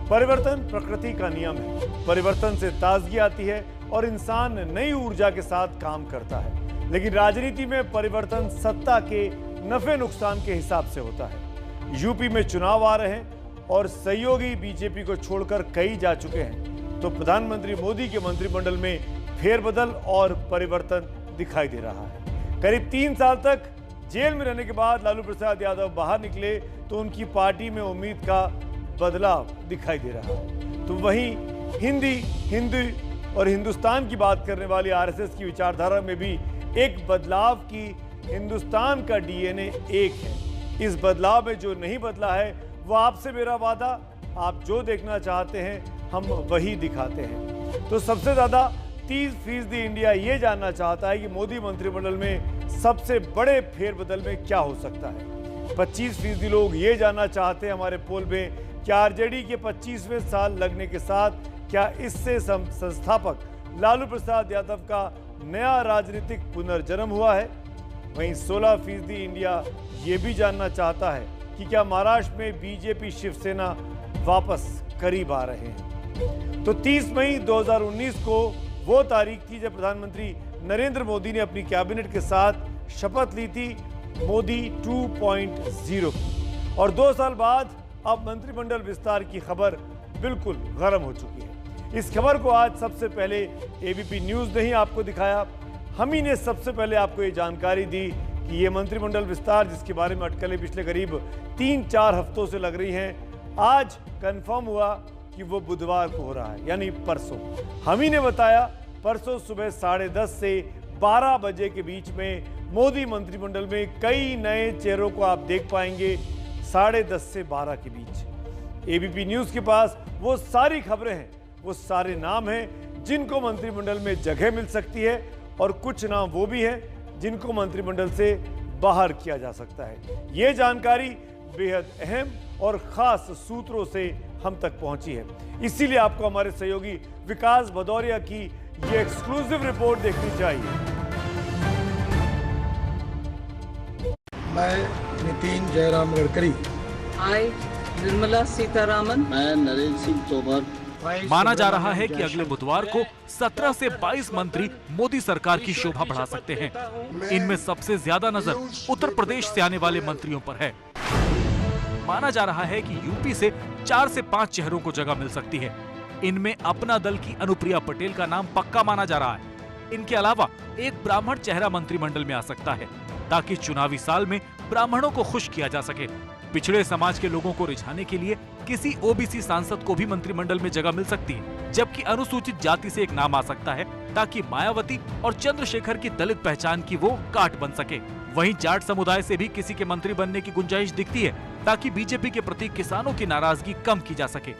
परिवर्तन प्रकृति का नियम है। परिवर्तन से ताजगी आती है और इंसान नई ऊर्जा के साथ काम करता है। लेकिन राजनीति में परिवर्तन सत्ता के नफे नुकसान के हिसाब से होता है। यूपी में चुनाव आ रहे हैं और सहयोगी बीजेपी को छोड़कर कई जा चुके हैं, तो प्रधानमंत्री मोदी के मंत्रिमंडल में फेरबदल और परिवर्तन दिखाई दे रहा है। करीब 3 साल तक जेल में रहने के बाद लालू प्रसाद यादव बाहर निकले तो उनकी पार्टी में उम्मीद का बदलाव दिखाई दे रहा है। तो वहीं हिंदी और हिंदुस्तान की बात करने वाली आरएसएस की विचारधारा में भी एक बदलाव की हिंदुस्तान का डीएनए एक है। इस बदलाव में जो नहीं बदला है वो आपसे मेरा वादा, आप जो देखना चाहते हैं हम वही दिखाते हैं। तो सबसे ज्यादा 30% इंडिया ये जानना चाहता है कि मोदी मंत्रिमंडल में सबसे बड़े फेरबदल में क्या हो सकता है। 25% लोग ये जानना चाहते हैं हमारे पोल में, क्या आरजेडी के 25वें साल लगने के साथ क्या इससे संस्थापक लालू प्रसाद यादव का नया राजनीतिक पुनर्जन्म हुआ है। वहीं 16% इंडिया ये भी जानना चाहता है कि क्या महाराष्ट्र में बीजेपी शिवसेना वापस करीब आ रहे हैं। तो 30 मई 2019 को वो तारीख थी जब प्रधानमंत्री नरेंद्र मोदी ने अपनी कैबिनेट के साथ शपथ ली थी मोदी 2.0 की, और 2 साल बाद अब मंत्रिमंडल विस्तार की खबर बिल्कुल गर्म हो चुकी है। इस खबर को आज सबसे पहले एबीपी न्यूज ने ही आपको दिखाया। हम ही ने सबसे पहले आपको ये जानकारी दी कि ये मंत्रिमंडल विस्तार, जिसके बारे में अटकलें पिछले करीब 3-4 हफ्तों से लग रही हैं, आज कंफर्म हुआ कि वो बुधवार को हो रहा है, यानी परसों। हम ही ने बताया परसों सुबह 10:30 से 12 बजे के बीच में मोदी मंत्रिमंडल में कई नए चेहरों को आप देख पाएंगे। 10:30 से 12 के बीच एबीपी न्यूज के पास वो सारी खबरें हैं, वो सारे नाम हैं जिनको मंत्रिमंडल में जगह मिल सकती है, और कुछ नाम वो भी हैं जिनको मंत्रिमंडल से बाहर किया जा सकता है। ये जानकारी बेहद अहम और खास सूत्रों से हम तक पहुंची है, इसीलिए आपको हमारे सहयोगी विकास भदौरिया की ये एक्सक्लूसिव रिपोर्ट देखनी चाहिए। मैं नितिन जयराम गडकरी, निर्मला सीतारामन, मैं नरेंद्र सिंह तोमर। माना जा रहा है कि अगले बुधवार को 17 से 22 मंत्री मोदी सरकार की शोभा बढ़ा सकते हैं। इनमें सबसे ज्यादा नजर उत्तर प्रदेश से आने वाले मंत्रियों पर है। माना जा रहा है कि यूपी से 4 से 5 चेहरों को जगह मिल सकती है। इनमें अपना दल की अनुप्रिया पटेल का नाम पक्का माना जा रहा है। इनके अलावा एक ब्राह्मण चेहरा मंत्रिमंडल में आ सकता है, ताकि चुनावी साल में ब्राह्मणों को खुश किया जा सके। पिछड़े समाज के लोगों को रिझाने के लिए किसी ओबीसी सांसद को भी मंत्रिमंडल में जगह मिल सकती है, जबकि अनुसूचित जाति से एक नाम आ सकता है, ताकि मायावती और चंद्रशेखर की दलित पहचान की वो काट बन सके। वहीं जाट समुदाय से भी किसी के मंत्री बनने की गुंजाइश दिखती है, ताकि बीजेपी के प्रति किसानों की नाराजगी कम की जा सके।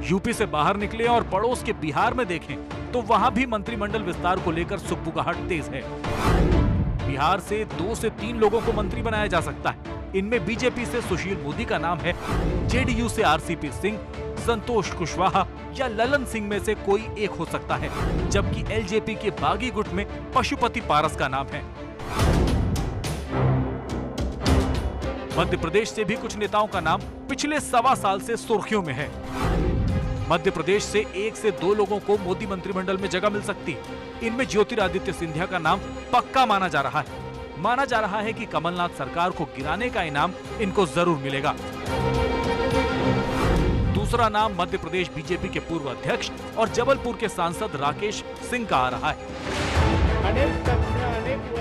यूपी से बाहर निकले और पड़ोस के बिहार में देखें तो वहां भी मंत्रिमंडल विस्तार को लेकर सुगबुगाहट तेज है। बिहार से 2 से 3 लोगों को मंत्री बनाया जा सकता है। इनमें बीजेपी से सुशील मोदी का नाम है, जेडीयू से आरसीपी सिंह, संतोष कुशवाहा या ललन सिंह में से कोई एक हो सकता है, जबकि एलजेपी के बागी गुट में पशुपति पारस का नाम है। मध्य प्रदेश से भी कुछ नेताओं का नाम पिछले 1.25 साल से सुर्खियों में है। मध्य प्रदेश से 1 से 2 लोगों को मोदी मंत्रिमंडल में जगह मिल सकती है। इनमें ज्योतिरादित्य सिंधिया का नाम पक्का माना जा रहा है। माना जा रहा है कि कमलनाथ सरकार को गिराने का इनाम इनको जरूर मिलेगा। दूसरा नाम मध्य प्रदेश बीजेपी के पूर्व अध्यक्ष और जबलपुर के सांसद राकेश सिंह का आ रहा है।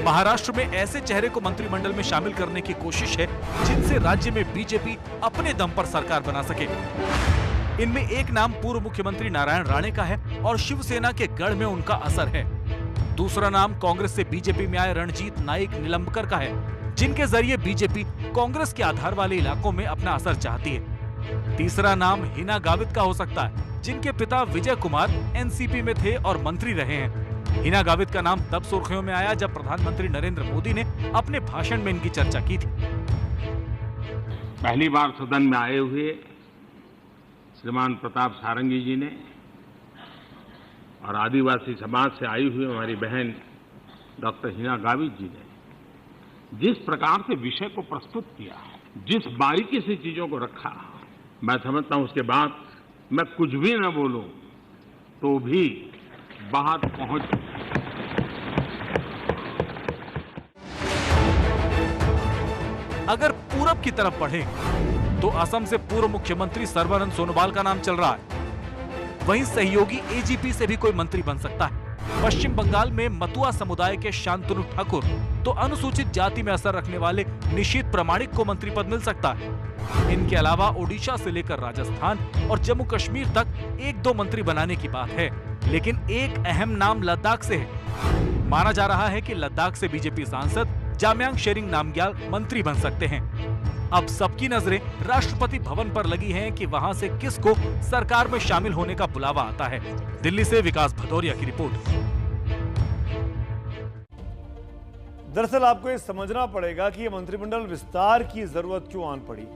महाराष्ट्र में ऐसे चेहरे को मंत्रिमंडल में शामिल करने की कोशिश है जिनसे राज्य में बीजेपी अपने दम पर सरकार बना सके। इनमें एक नाम पूर्व मुख्यमंत्री नारायण राणे का है और शिवसेना के गढ़ में उनका असर है। दूसरा नाम कांग्रेस से बीजेपी में आए रणजीत नाइक निलंबकर का है, जिनके जरिए बीजेपी कांग्रेस के आधार वाले इलाकों में अपना असर चाहती है। तीसरा नाम हिना गावित का हो सकता है, जिनके पिता विजय कुमार एनसीपी में थे और मंत्री रहे हैं। हिना गावित का नाम तब सुर्खियों में आया जब प्रधानमंत्री नरेंद्र मोदी ने अपने भाषण में इनकी चर्चा की थी। पहली बार सदन में आए हुए श्रीमान प्रताप सारंगी जी ने और आदिवासी समाज से आई हुई हमारी बहन डॉक्टर हिना गावित जी ने जिस प्रकार से विषय को प्रस्तुत किया है, जिस बारीकी से चीजों को रखा, मैं समझता हूं उसके बाद मैं कुछ भी न बोलूं तो भी बात पहुंच। अगर पूरब की तरफ बढ़े तो असम से पूर्व मुख्यमंत्री सर्बानंद सोनोवाल का नाम चल रहा है। वहीं सहयोगी एजीपी से भी कोई मंत्री बन सकता है। पश्चिम बंगाल में मतुआ समुदाय के शांतनु ठाकुर तो अनुसूचित जाति में असर रखने वाले निशीथ प्रामाणिक को मंत्री पद मिल सकता है। इनके अलावा ओडिशा से लेकर राजस्थान और जम्मू कश्मीर तक 1-2 मंत्री बनाने की बात है, लेकिन एक अहम नाम लद्दाख से है। माना जा रहा है कि लद्दाख से बीजेपी सांसद जाम्यांग शेरिंग नामग्याल मंत्री बन सकते हैं। अब सबकी नजरें राष्ट्रपति भवन पर लगी हैं कि वहां से किसको सरकार में शामिल होने का बुलावा आता है। दिल्ली से विकास भदौरिया की रिपोर्ट। दरअसल आपको ये समझना पड़ेगा कि ये मंत्रिमंडल विस्तार की जरूरत क्यों आन पड़ी।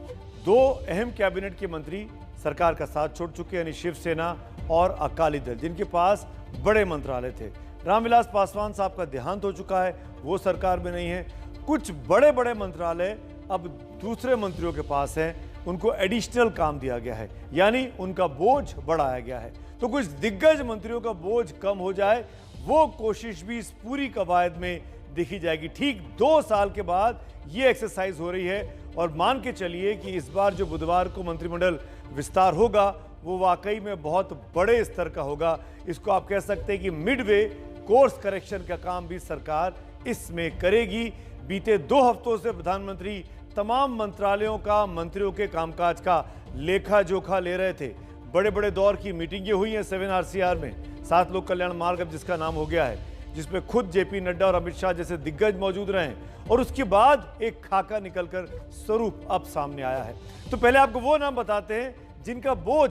2 अहम कैबिनेट के मंत्री सरकार का साथ छोड़ चुके, यानी शिवसेना और अकाली दल, जिनके पास बड़े मंत्रालय थे। रामविलास पासवान साहब का देहांत हो चुका है, वो सरकार में नहीं है। कुछ बड़े बड़े मंत्रालय अब दूसरे मंत्रियों के पास हैं, उनको एडिशनल काम दिया गया है, यानी उनका बोझ बढ़ाया गया है। तो कुछ दिग्गज मंत्रियों का बोझ कम हो जाए, वो कोशिश भी इस पूरी कवायद में देखी जाएगी। ठीक 2 साल के बाद ये एक्सरसाइज हो रही है और मान के चलिए कि इस बार जो बुधवार को मंत्रिमंडल विस्तार होगा वो वाकई में बहुत बड़े स्तर का होगा। इसको आप कह सकते हैं कि मिडवे कोर्स करेक्शन का काम भी सरकार इसमें करेगी। बीते 2 हफ्तों से प्रधानमंत्री तमाम मंत्रालयों का, मंत्रियों के कामकाज का लेखा जोखा ले रहे थे। बड़े बड़े दौर की मीटिंगें हुई हैं 7RCR में, 7 लोक कल्याण मार्ग अब जिसका नाम हो गया है, जिसमें खुद जेपी नड्डा और अमित शाह जैसे दिग्गज मौजूद रहे हैं। और उसके बाद एक खाका निकलकर स्वरूप अब सामने आया है। तो पहले आपको वो नाम बताते हैं जिनका बोझ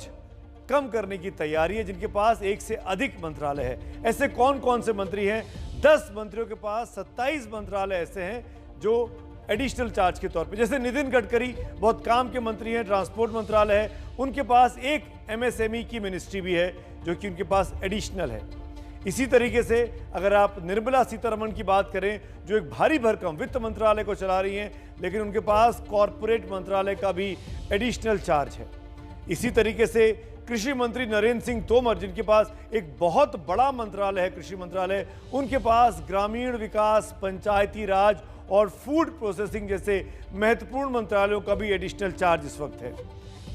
कम करने की तैयारी है, जिनके पास 1 से अधिक मंत्रालय है। ऐसे कौन कौन से मंत्री हैं? 10 मंत्रियों के पास 27 मंत्रालय ऐसे हैं जो एडिशनल चार्ज के तौर पे, जैसे नितिन गडकरी बहुत काम के मंत्री हैं, ट्रांसपोर्ट मंत्रालय है, उनके पास एक MSME की मिनिस्ट्री भी है जो कि उनके पास एडिशनल है। इसी तरीके से अगर आप निर्मला सीतारमण की बात करें, जो एक भारी भरकम वित्त मंत्रालय को चला रही हैं, लेकिन उनके पास कॉरपोरेट मंत्रालय का भी एडिशनल चार्ज है। इसी तरीके से कृषि मंत्री नरेंद्र सिंह तोमर, जिनके पास एक बहुत बड़ा मंत्रालय है, कृषि मंत्रालय, उनके पास ग्रामीण विकास, पंचायती राज और फूड प्रोसेसिंग जैसे महत्वपूर्ण मंत्रालयों का भी एडिशनल चार्ज इस वक्त है।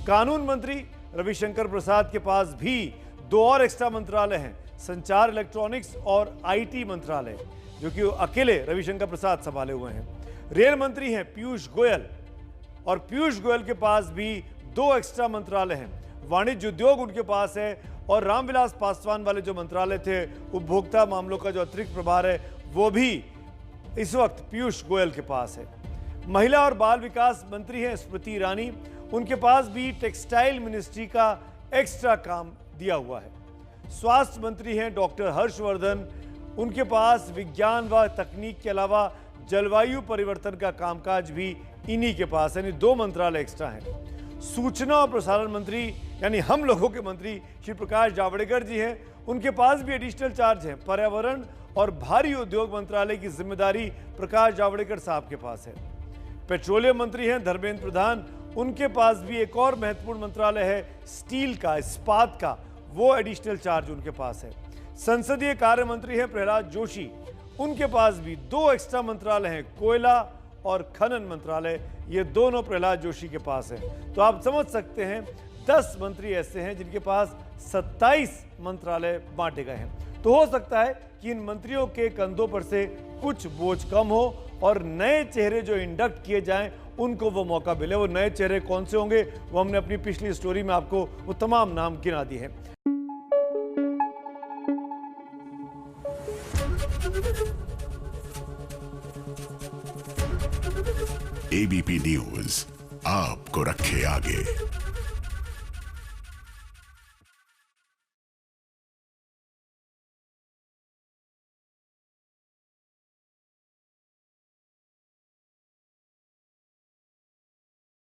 कानून मंत्री रविशंकर प्रसाद के पास भी 2 और एक्स्ट्रा मंत्रालय हैं, संचार, इलेक्ट्रॉनिक्स और IT मंत्रालय, जो कि अकेले रविशंकर प्रसाद संभाले हुए हैं। रेल मंत्री हैं पीयूष गोयल, और पीयूष गोयल के पास भी 2 एक्स्ट्रा मंत्रालय हैं। वाणिज्य उद्योग उनके पास है, और रामविलास पासवान वाले जो मंत्रालय थे, उपभोक्ता मामलों का जो अतिरिक्त प्रभार है, वो भी इस वक्त पीयूष गोयल के पास है। महिला और बाल विकास मंत्री हैं स्मृति ईरानी, उनके पास भी टेक्सटाइल मिनिस्ट्री का एक्स्ट्रा काम दिया हुआ है। स्वास्थ्य मंत्री हैं डॉक्टर हर्षवर्धन, उनके पास विज्ञान व तकनीक के अलावा जलवायु परिवर्तन का कामकाज भी इन्हीं के पास, यानी 2 मंत्रालय एक्स्ट्रा हैं। सूचना और प्रसारण मंत्री यानी हम लोगों के मंत्री श्री प्रकाश जावड़ेकर जी हैं, उनके पास भी एडिशनल चार्ज है। पर्यावरण और भारी उद्योग मंत्रालय की जिम्मेदारी प्रकाश जावड़ेकर साहब के पास है। पेट्रोलियम मंत्री हैं धर्मेंद्र प्रधान, उनके पास भी एक और महत्वपूर्ण मंत्रालय है स्टील का, इस्पात का, वो एडिशनल चार्ज उनके पास है। संसदीय कार्य मंत्री हैं प्रहलाद जोशी, उनके पास भी 2 एक्स्ट्रा मंत्रालय हैं, कोयला और खनन मंत्रालय, ये दोनों प्रहलाद जोशी के पास है। तो आप समझ सकते हैं 10 मंत्री ऐसे हैं जिनके पास 27 मंत्रालय बांटे गए हैं। तो हो सकता है कि इन मंत्रियों के कंधों पर से कुछ बोझ कम हो और नए चेहरे जो इंडक्ट किए जाएं उनको वो मौका मिले। वो नए चेहरे कौन से होंगे वो हमने अपनी पिछली स्टोरी में आपको वो तमाम नाम गिना दिए हैं। ABP न्यूज आपको रखे आगे।